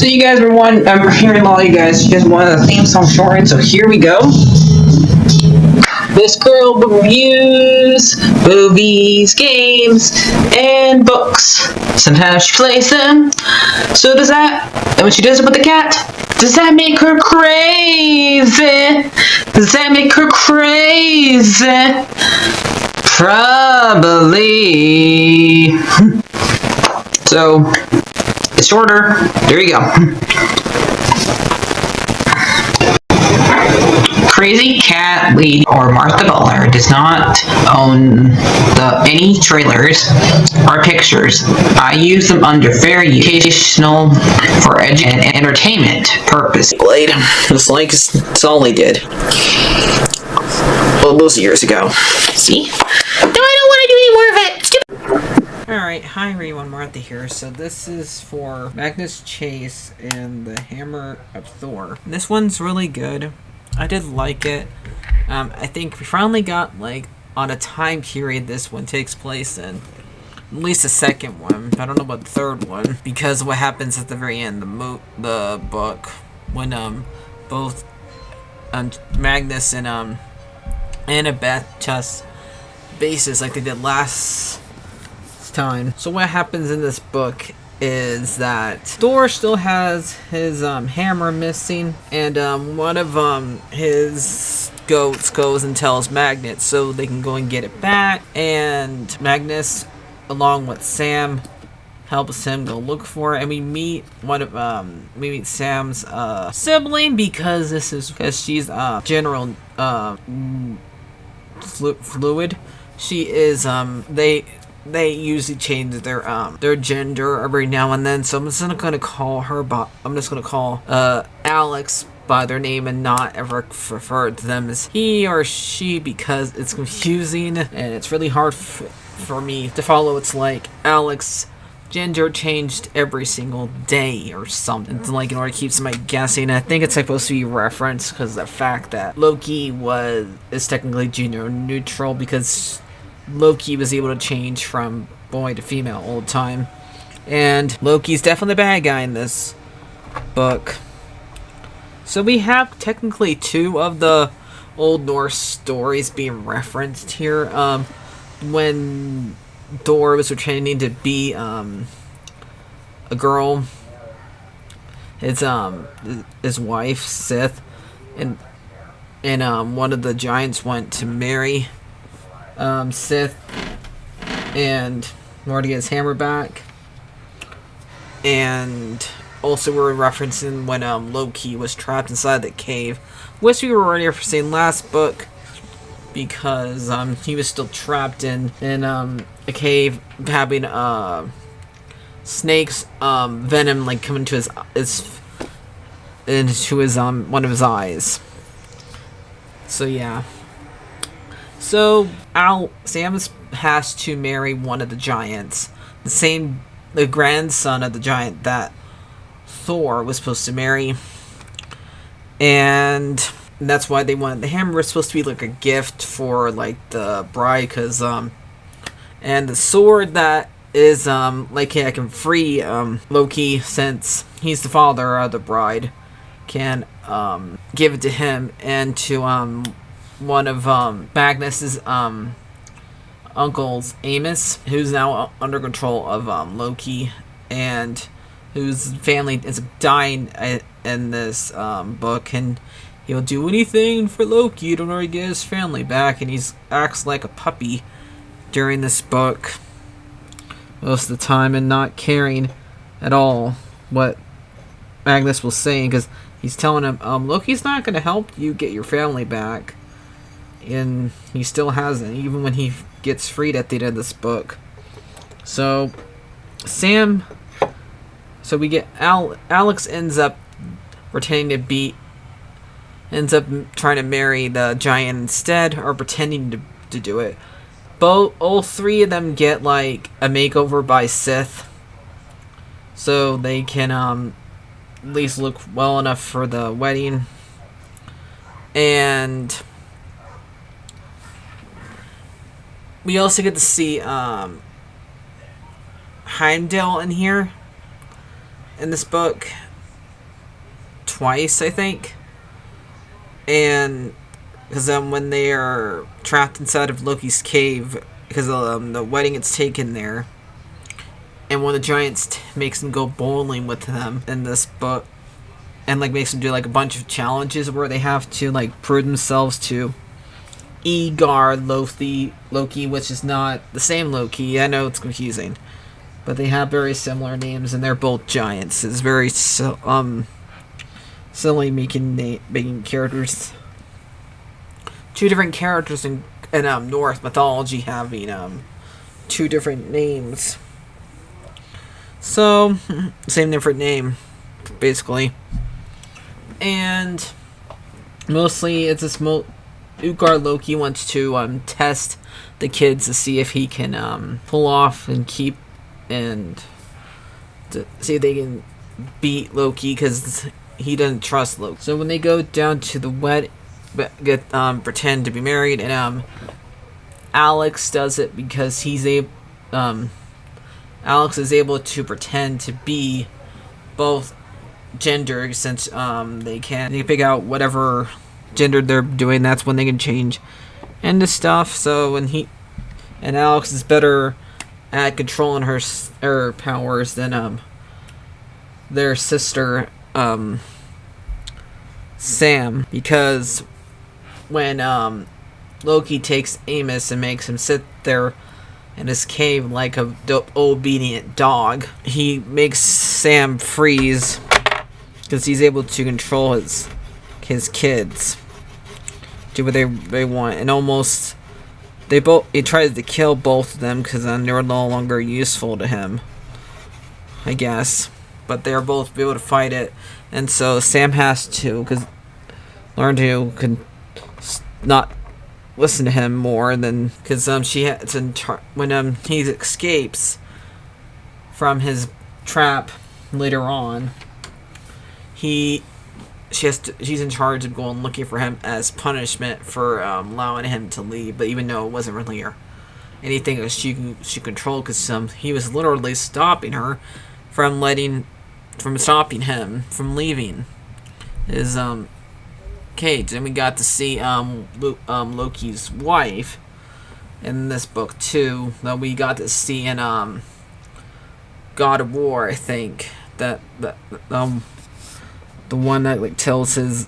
So you guys were I'm hearing a lot of you guys wanted a theme song shortened, so here we go. This girl reviews movies, games, and books. Sometimes she plays them. So does that, and when she does it with the cat, does that make her crazy? Does that make her crazy? Probably. So, it's shorter. There you go. CrazyCatLady or Martha Butler does not own any trailers or pictures. I use them under fair educational for and entertainment purpose. Blade, just like Solly did. Well, those years ago. See? No, I don't want to do any more of it. Alright, hi everyone, Martha here. So this is for Magnus Chase and the Hammer of Thor. This one's really good. I did like it. I think we finally got, like, on a time period this one takes place in. At least the second one. I don't know about the third one. Because of what happens at the very end, the book. When, both Magnus and, Annabeth just bases like they did last time. So what happens in this book is that Thor still has his hammer missing, and one of his goats goes and tells Magnus so they can go and get it back, and Magnus along with Sam helps him go look for it, and we meet Sam's sibling because she's General Fluid. She is they usually change their gender every now and then, so I'm just gonna call her Alex by their name and not ever refer to them as he or she because it's confusing and it's really hard for me to follow. It's like Alex gender changed every single day or something, like in order to keep somebody guessing. I think it's supposed to be referenced because of the fact that Loki is technically gender neutral because Loki was able to change from boy to female all the time. And Loki's definitely the bad guy in this book. So we have technically two of the Old Norse stories being referenced here. When Thor was pretending to be a girl, his wife, Sith, and one of the giants went to marry Sith and in order to get his hammer back. And also we're referencing when Loki was trapped inside the cave, which we were already referencing last book because he was still trapped in a cave having snakes venom like coming to into his one of his eyes. So yeah. So Sam has to marry one of the giants, the grandson of the giant that Thor was supposed to marry, and that's why they wanted the hammer. Was supposed to be like a gift for like the bride, cause and the sword that is like I can free Loki since he's the father of the bride, can give it to him and to one of Magnus's uncles, Amos, who's now under control of Loki, and whose family is dying in this book, and he'll do anything for Loki in order to get his family back, and he acts like a puppy during this book most of the time and not caring at all what Magnus was saying, because he's telling him Loki's not going to help you get your family back. And he still hasn't, even when he gets freed at the end of this book. So we get Alex ends up trying to marry the giant instead, or pretending to do it. All three of them get like a makeover by Sith, so they can at least look well enough for the wedding. And we also get to see Heimdall in here in this book, twice, I think. And because when they are trapped inside of Loki's cave, because the wedding gets taken there, and one of the giants makes them go bowling with them in this book, and like makes them do like a bunch of challenges where they have to like prove themselves to Loki, which is not the same Loki. I know it's confusing, but they have very similar names, and they're both giants. It's very silly making characters, two different characters in Norse mythology having two different names. So same different name, basically, and mostly it's this Utgard Loki wants to test the kids to see if he can pull off and keep and to see if they can beat Loki, because he doesn't trust Loki. So when they go down to the pretend to be married, and Alex does it because Alex is able to pretend to be both gender, since they can pick out whatever gender they're doing. That's when they can change into stuff. So when Alex is better at controlling her powers than their sister Sam, because when Loki takes Amos and makes him sit there in his cave like a obedient dog, he makes Sam freeze because he's able to control his kids, do what they want, and almost he tries to kill both of them because they're no longer useful to him, I guess. But they're both able to fight it, and so Sam has to learn to not listen to him more than because when he escapes from his trap later on, she's in charge of going looking for him as punishment for allowing him to leave. But even though it wasn't really anything that she controlled, because he was literally stopping her from stopping him from leaving his cage. And we got to see Loki's wife in this book too, that we got to see in God of War, I think, that the one that like tells that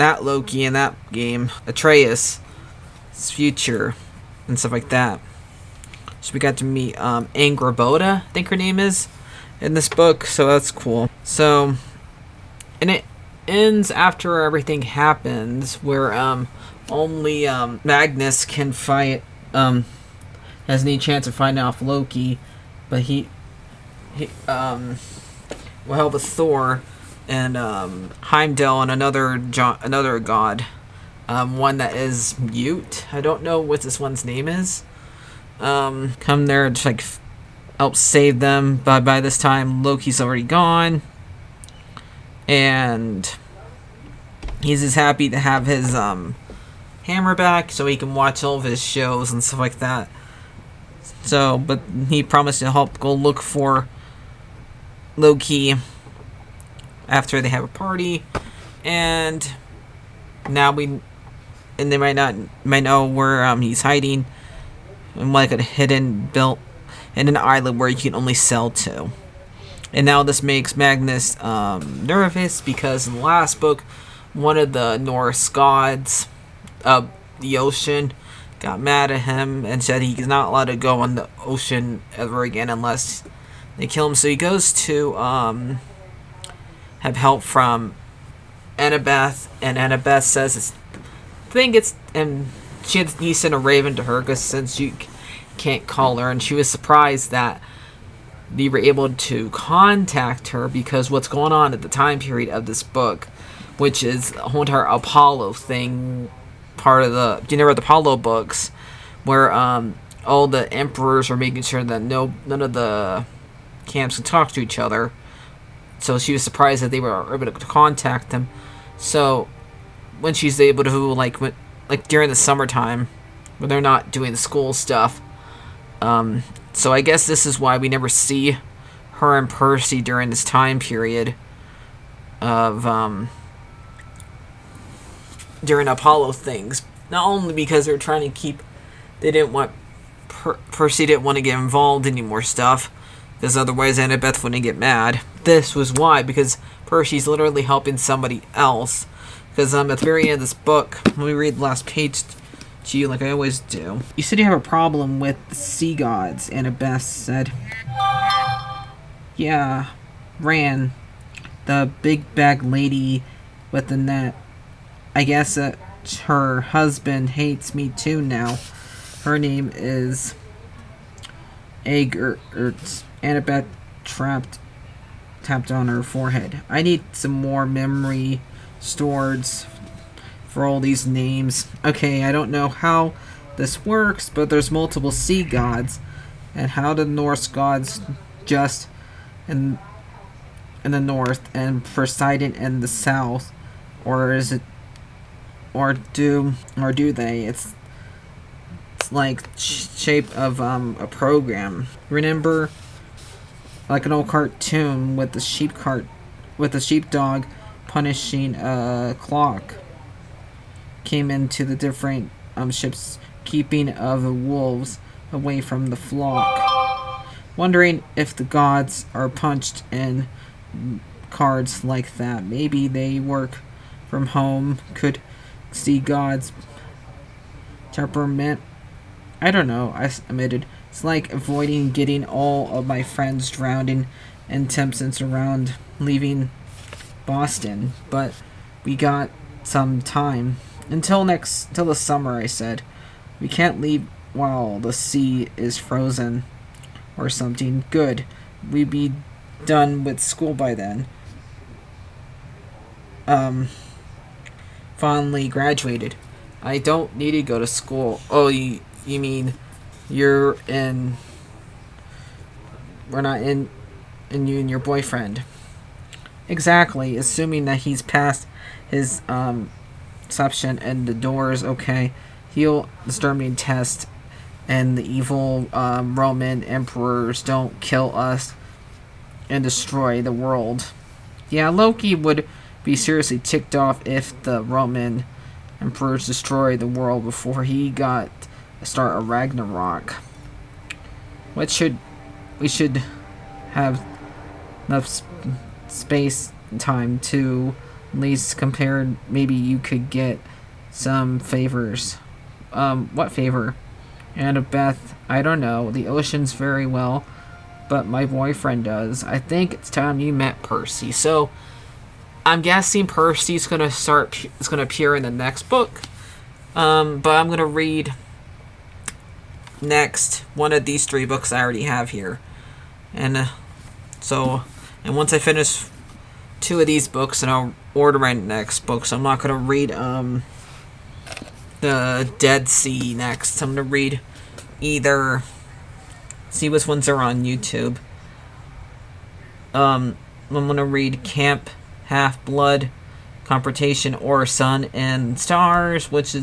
Loki in that game, Atreus' future and stuff like that. So we got to meet Angrboda, I think her name is, in this book, so that's cool. So, and it ends after everything happens, where only Magnus can fight, has any chance of fighting off Loki, but he will help with Thor and Heimdall and another god, one that is mute. I don't know what this one's name is. Come there to like help save them, but by this time Loki's already gone, and he's just happy to have his hammer back so he can watch all of his shows and stuff like that. So, but he promised to help go look for Loki after they have a party, and now they might know where he's hiding, in like a hidden built in an island where you can only sail to. And now this makes Magnus nervous, because in the last book, one of the Norse gods of the ocean got mad at him and said he's not allowed to go on the ocean ever again unless they kill him. So he goes to have help from Annabeth, and Annabeth says he sent a raven to her, because since you can't call her, and she was surprised that they were able to contact her, because what's going on at the time period of this book, which is a whole entire Apollo thing, part of the Apollo books, where all the emperors are making sure that none of the camps can talk to each other. So she was surprised that they were able to contact them. So when she's able to like during the summertime, when they're not doing the school stuff, so I guess this is why we never see her and Percy during this time period, of during Apollo things. Not only because they were trying to keep, they didn't want Percy didn't want to get involved in any more stuff, because otherwise Annabeth wouldn't get mad. This was why, because Percy's literally helping somebody else. Because at the very end of this book, let me read the last page to you like I always do. You said you have a problem with the sea gods, Annabeth said. Yeah, Ran, the big bag lady with the net. I guess that her husband hates me too now. Her name is Eggert. Annabeth tapped on her forehead. I need some more memory stored for all these names. Okay, I don't know how this works, but there's multiple sea gods, and how the Norse gods just in the north and Poseidon in the south, or is it, or do they? It's like shape of a program. Remember, like an old cartoon with the sheepdog punishing a clock. Came into the different ships, keeping of the wolves away from the flock. Wondering if the gods are punched in cards like that. Maybe they work from home. Could see God's temperament. I don't know, I admitted. It's like avoiding getting all of my friends drowning in Tempsons around leaving Boston. But we got some time. Till the summer, I said. We can't leave while the sea is frozen or something. Good. We'd be done with school by then. Finally graduated. I don't need to go to school. Oh, you mean we're not in you and your boyfriend. Exactly, assuming that he's passed his reception and the door is okay. He'll exterminate test and the evil Roman emperors don't kill us and destroy the world. Yeah, Loki would be seriously ticked off if the Roman emperors destroyed the world before he got a start of Ragnarok. We should have enough space and time to at least compare. Maybe you could get some favors. What favor? Annabeth, I don't know. The ocean's very well, but my boyfriend does. I think it's time you met Percy. So I'm guessing Percy's gonna appear in the next book. But I'm gonna read next one of these 3 books I already have here, and once I finish 2 of these books, and I'll order my next book. So I'm not gonna read the Dead Sea next. I'm gonna read either, see which ones are on YouTube. I'm gonna read Camp Half-Blood, Confrontation, or Sun and Stars, which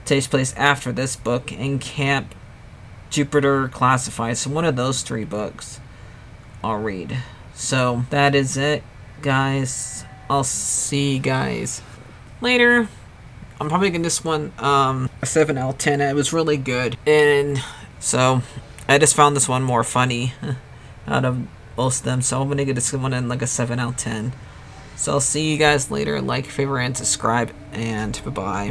takes place after this book, and Camp Jupiter Classified. So one of those 3 books I'll read. So that is it, guys. I'll see you guys later. I'm probably giving this one a 7 out of 10. It was really good, and so I just found this one more funny out of most of them. So I'm gonna give this one in like a 7 out of 10. So I'll see you guys later. Like, favorite, and subscribe, and bye-bye.